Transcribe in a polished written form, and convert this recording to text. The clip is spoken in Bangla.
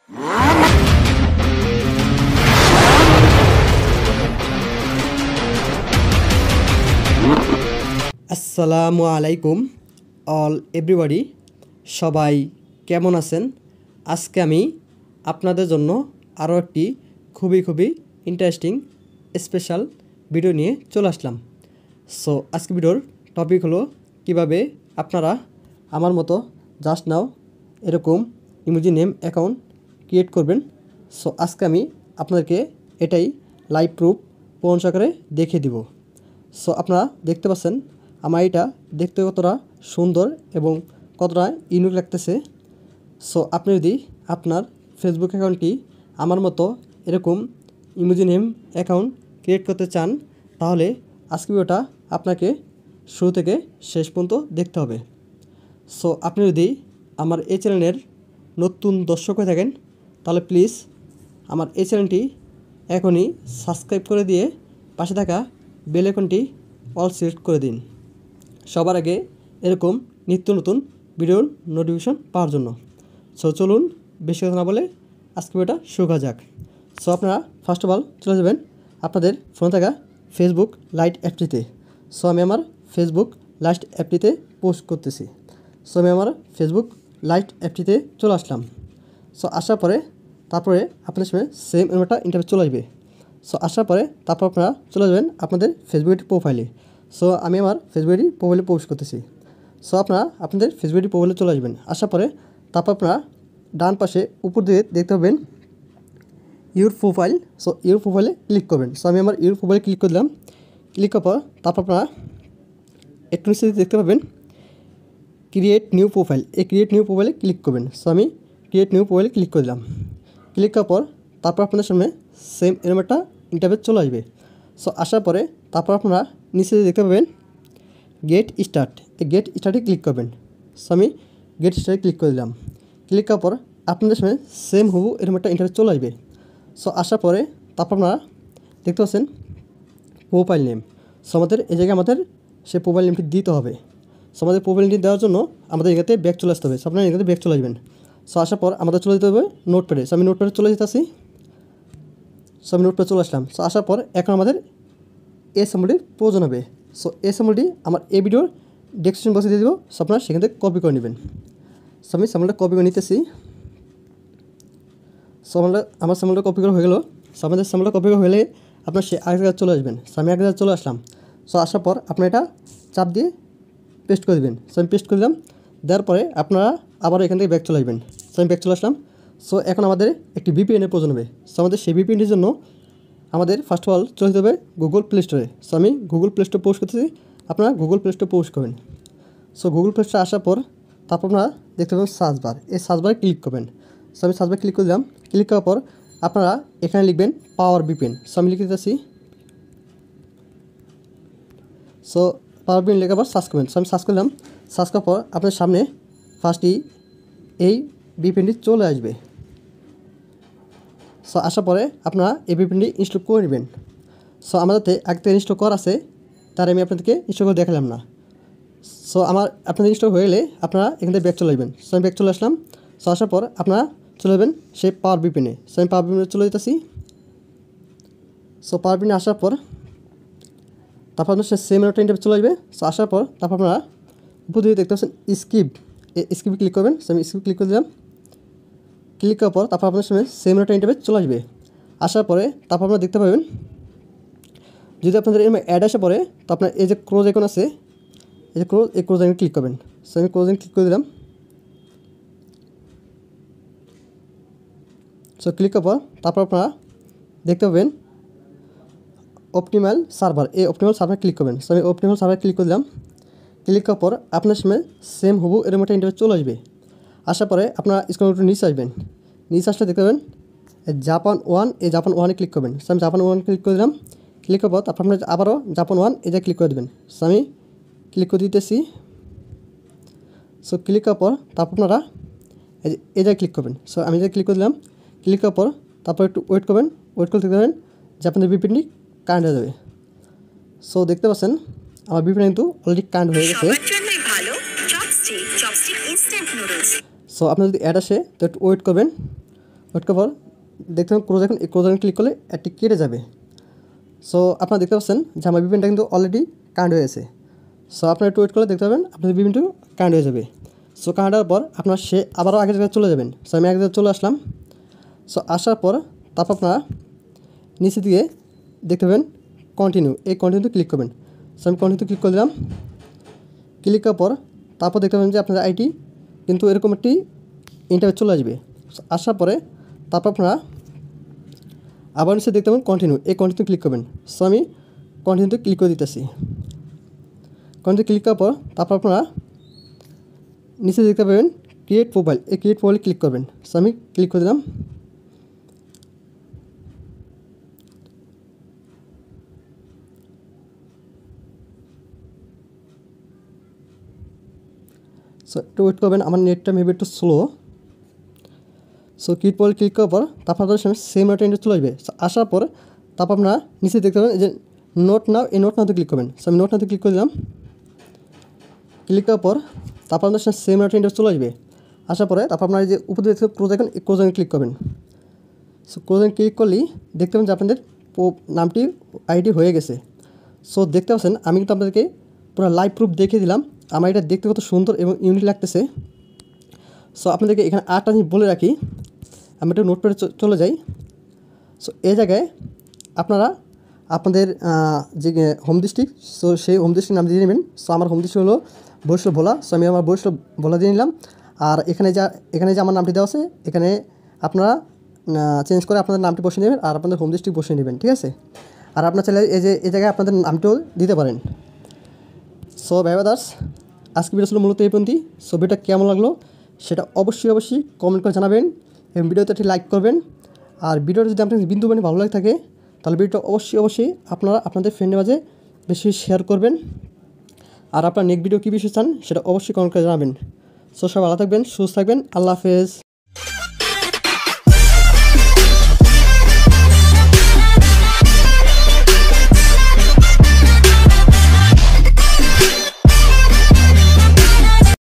আসসালামু আলাইকুম অল এভরিবডি, সবাই কেমন আছেন? আজকে আমি আপনাদের জন্য আরও একটি খুবই ইন্টারেস্টিং স্পেশাল ভিডিও নিয়ে চলে আসলাম। সো আজকে ভিডিওর টপিক হলো কিভাবে আপনারা আমার মতো জাস্ট নাও এরকম ইমোজি নেম অ্যাকাউন্ট ক্রিয়েট করবেন। সো আজকে আমি আপনাদেরকে এটাই লাইভ প্রুফ প্রমাণ সহকারে দেখিয়ে দিব। সো আপনারা দেখতে পাচ্ছেন আমার এটা দেখতে কতটা সুন্দর এবং কতটা ইউনিক লাগতেছে। সো আপনি যদি আপনার ফেসবুক অ্যাকাউন্টটি আমার মতো এরকম ইমোজি নেম অ্যাকাউন্ট ক্রিয়েট করতে চান, তাহলে আজকে ভিডিওটা আপনাকে শুরু থেকে শেষ পর্যন্ত দেখতে হবে। সো আপনি যদি আমার এই চ্যানেলের নতুন দর্শক হয়ে থাকেন, তাহলে প্লিজ আমার এই চ্যানেলটি এখনই সাবস্ক্রাইব করে দিয়ে পাশে থাকা বেল আইকনটি অল সিলেক্ট করে দিন, সবার আগে এরকম নিত্য নতুন ভিডিওর নোটিফিকেশন পাওয়ার জন্য। সো চলুন বেশি কথা না বলে আজকে ভিডিওটা শুরু করা যাক। সো আপনারা ফার্স্ট অফ অল চলে যাবেন আপনাদের ফোনে থাকা ফেসবুক লাইট অ্যাপটিতে। সো আমি আমার ফেসবুক লাইট অ্যাপটিতে পোস্ট করতেছি। সো আমি আমার ফেসবুক লাইট অ্যাপটিতে চলে আসলাম। সো আসার পরে তারপরে আপনাদের সামনে সেম একটা ইন্টারফেস চলে আসবে। সো আসার পরে তারপর আপনারা চলে যাবেন আপনাদের ফেসবুকের প্রোফাইলে। সো আমি আমার ফেসবুকের প্রোফাইলে পোস্ট করতেছি। সো আপনারা আপনাদের ফেসবুকের প্রোফাইলে চলে আসবেন। আসার পরে তারপর আপনারা ডান পাশে উপর দিকে দেখতে পাবেন ইউর প্রোফাইল। সো ইউর প্রোফাইলে ক্লিক করবেন। সো আমি আমার ইউর প্রোফাইলে ক্লিক করে দিলাম। ক্লিক করার পর তারপর আপনারা একটু নিচে দেখতে পাবেন ক্রিয়েট নিউ প্রোফাইল। এই ক্রিয়েট নিউ প্রোফাইলে ক্লিক করবেন। সো আমি ক্রিয়েট নিউ প্রোফাইলে ক্লিক করে দিলাম। ক্লিক করার পর তারপর আপনাদের সামনে সেম এরকম একটা ইন্টারফেস চলে আসবে। সো আসার পরে তারপর আপনারা নিচে দেখতে পাবেন গেট স্টার্ট। এই গেট স্টার্টে ক্লিক করবেন। সো আমি গেট স্টার্টে ক্লিক করে দিলাম। ক্লিক করার পর আপনাদের সামনে সেম হুবহু এরকম একটা ইন্টারফেস চলে আসবে। সো আসার পরে তারপর আপনারা দেখতে পাচ্ছেন প্রোফাইল নেম। সো আমাদের এই জায়গায় আমাদের সেই প্রোফাইল নেমটি দিতে হবে। সো আমাদের প্রোফাইল নেমটি দেওয়ার জন্য আমাদের এখানে ব্যাক চলে আসতে হবে। সো আপনারা এখানে ব্যাক চলে আসবেন। সো আসার পর আমাদের চলে যেতে হবে নোটপ্যাডে। সো আমি নোটপ্যাডে চলে যেতে আসি। সো আমি নোটপ্যাডে চলে আসলাম। সো আসার পর এখন আমাদের এই সিম্বলটির প্রয়োজন হবে। সো এই সিম্বলটি আমার এই ভিডিওর ডেসক্রিপশন বক্সে দিয়ে দেবো। সো আপনারা সেখান থেকে কপি করে নেবেন। সো আমি সিম্বলটা কপি করে নিতেছি। সো আমার সিম্বলটা কপি করা হয়ে গেল। সো আমাদের সিম্বলটা কপি করা হলে আপনার সে আরেক জায়গায় চলে আসবেন। সো আমি এক জায়গায় চলে আসলাম। সো আসার পর আপনারা এটা চাপ দিয়ে পেস্ট করে দেবেন। সো আমি পেস্ট করে দিলাম। দেওয়ার পরে আপনারা আবার এখান থেকে ব্যাক চলে আসবেন। সো আমি ব্যাক চলে আসলাম। সো এখন আমাদের একটি ভিপিএনের প্রয়োজন হবে। সো আমাদের সেই ভিপিএনটির জন্য আমাদের ফার্স্ট অফ অল চলে যেতে হবে গুগল প্লে স্টোরে। সো আমি গুগল প্লে স্টোরে পোস্ট করতেছি, আপনারা গুগল প্লে স্টোরে পোস্ট করবেন। সো গুগল প্লে স্টোরে আসার পর তারপর আপনারা দেখতে পাবেন সার্চ বার। এই সার্চ বারে ক্লিক করবেন। সো আমি সার্চ বারে ক্লিক করে দিলাম। ক্লিক করার পর আপনারা এখানে লিখবেন পাওয়ার ভিপিএন। সো আমি লিখে দিতেছি। সো পাওয়ার ভিপিএন লেখার পর সার্চ করবেন। সো আমি সার্চ করলাম। সার্চ করার পর আপনার সামনে ফার্স্টই এই ভিপিএনটি চলে আসবে। সো আসার পরে আপনারা এই ভিপিএনটি ইনস্টল করে নেবেন। সো আমাদের আগে থেকে ইনস্টল করা আছে, তার আমি আপনাদেরকে ইনস্টল করে দেখালাম না। সো আপনাদের ইনস্টল হয়ে গেলে আপনারা এখান থেকে ব্যাক চলে আসবেন। সো আমি ব্যাক চলে আসলাম। সো আসার পর আপনারা চলে যাবেন সেই পাওয়ার ভিপিএনে। সো আমি পাওয়ার ভিপিএনে চলে যেতেছি। সো পাওয়ার ভিপিএনে আসার পর তারপর আপনার সে সেম একটা ইন্টারফেস চলে আসবে। সো আসার পর তারপর আপনারা উপর দিকে দেখতে পাচ্ছেন স্কিপ। এই স্কিপে ক্লিক করবেন। সো আমি স্কিপ ক্লিক করে দিলাম। ক্লিক করার পর তারপর আপনার সামনে সেম একটা ইন্টারফেস চলে আসবে। আসার পরে তারপর আপনারা দেখতে পাবেন যদি আপনাদের এরকম অ্যাড আসে পরে, তো আপনার এই যে ক্রোজ আইকন আছে, এই যে ক্রোজ, এই ক্রোজ আইকনে ক্লিক করবেন। সো আমি ক্রোজ আইকনে ক্লিক করে দিলাম। সো ক্লিক করার পর তারপর আপনারা দেখতে পাবেন অপটিমাল সার্ভার। এই অপটিমাল সার্ভার ক্লিক করবেন। সো আমি অপটিমাল সার্ভার ক্লিক করে দিলাম। ক্লিক করার পর আপনার সামনে সেম হুবহু এরকম একটা ইন্টারফেস চলে আসবে। আসার পরে আপনারা স্ক্রল একটু নিচে আসবেন। নিচে আসলে দেখতে পাবেন জাপান 1। এই জাপান 1-এ ক্লিক করবেন। সো আমি জাপান 1 ক্লিক করে দিলাম। ক্লিক করার পর তারপর আপনার আবারও জাপান 1 এই জায়গায় ক্লিক করে দেবেন। সো আমি ক্লিক করে দিতেছি। সো ক্লিক করার পর তারপর আপনারা এই জায়গায় ক্লিক করবেন। সো আমি যে ক্লিক করে দিলাম। ক্লিক করার পর তারপর একটু ওয়েট করবেন। ওয়েট করে দেখতে পাবেন যে আপনাদের ভিপিএনটি কারেন্ট হয়ে যাবে। সো দেখতে পাচ্ছেন আমার ভিপিএন কিন্তু অলরেডি কারেন্ট হয়ে গেছে। সো আপনার যদি অ্যাড আসে তো একটু ওয়েট করবেন। ওয়েট করার পর দেখতে পাবেন ক্লোজ এখন, এই ক্লোজ আইকন ক্লিক করলে অ্যাডটি কেটে যাবে। সো আপনারা দেখতে পাচ্ছেন যে আমার ভিপিএনটা কিন্তু অলরেডি কানেক্ট হয়েছে। সো আপনারা একটু ওয়েট করলে দেখতে পাবেন আপনাদের ভিপিএনটা কানেক্ট হয়ে যাবে। সো কানেক্ট হওয়ার পর আপনার সে আবারও আগের জায়গায় চলে যাবেন। সো আমি আগের জায়গায় চলে আসলাম। সো আসার পর তারপর আপনারা নিচে দিকে দেখতে পাবেন কন্টিনিউ, এই কন্টিনিউতে ক্লিক করবেন। সো আমি কন্টিনিউতে ক্লিক করে দিলাম। ক্লিক করার পর তারপর দেখতে পাবেন যে আপনাদের আইটি কিন্তু এরকম একটি ইন্টারভিউ চলে আসবে। আসার পরে তারপর আপনারা আবার নিচে দেখতে পাবেন কন্টিনিউ, এই কন্টিনিউতে ক্লিক করবেন। সো আমি কন্টিনিউতে ক্লিক করে দিতেছি। কন্টিনিউতে ক্লিক করার পর তারপর আপনারা নিচে দেখতে পাবেন ক্রিয়েট প্রোফাইল, এই ক্রিয়েট প্রোফাইলে ক্লিক করবেন। সো আমি ক্লিক করে দিলাম। সো একটু ওয়েট করবেন, আমার নেটটা মেবি একটু slow. So create profile click করার পর তারপর আপনাদের সামনে সেম একটা ইন্টারভিউ চলে আসবে। সো আসার পর তারপর আপনারা নিচে দেখতে পাবেন যে নোট নাও, এই নোট নাওতে ক্লিক করবেন। সো আমি নোট নাওতে ক্লিক করে দিলাম। ক্লিক করার পর তারপর আপনাদের সামনে সেম একটা ইন্টারভিউ চলে আসবে। আসার পরে তারপর আপনারা যে উপরে দেখতে ক্লোজ আইকন, এই ক্লোজ আইকন ক্লিক করবেন। সো ক্লোজ আইকন ক্লিক করলেই দেখতে পাবেন যে আপনাদের নামটি আইডি হয়ে গেছে। সো দেখতে পাচ্ছেন আমি কিন্তু আপনাদেরকে পুরো লাইভ প্রুফ দেখিয়ে দিলাম। আমার এটা দেখতে কত সুন্দর এবং ইউনিক লাগতেছে। সো আপনাদেরকে এখানে আরেকটা জিনিস বলে রাখি, আমি একটা নোটপ্যাডে চলে যাই। সো এই জায়গায় আপনারা আপনাদের যে হোম ডিস্ট্রিক্ট, সো সেই হোম ডিস্ট্রিক্ট নাম দিয়ে নেবেন। সো আমার হোম ডিস্ট্রিক্ট হলো বরিশাল ভোলা। সো আমি আমার বরিশাল ভোলা দিয়ে নিলাম। আর এখানে যে আমার নামটি দেওয়া আছে, এখানে আপনারা চেঞ্জ করে আপনাদের নামটি বসিয়ে নেবেন আর আপনাদের হোম ডিস্ট্রিক্ট বসিয়ে নেবেন, ঠিক আছে। আর আপনার চাইলে এই জায়গায় আপনাদের নামটিও দিতে পারেন। সো ভাই ব্রাদার্স, আজকে ভিডিও ছিল মূলত এই পর্যন্তই। সো ভিডিওটা কেমন লাগলো সেটা অবশ্যই কমেন্ট করে জানাবেন এবং ভিডিওতে একটি লাইক করবেন। আর ভিডিওটা যদি আপনাদের বিন্দু মানে ভালো লাগে থাকে তাহলে ভিডিওটা অবশ্যই আপনারা আপনাদের ফ্রেন্ডের মাঝে বেশি শেয়ার করবেন। আর আপনার নেক্সট ভিডিও কী বিষয় চান সেটা অবশ্যই কমেন্ট করে জানাবেন। সো সবাই ভালো থাকবেন, সুস্থ থাকবেন, আল্লাহ হাফেজ।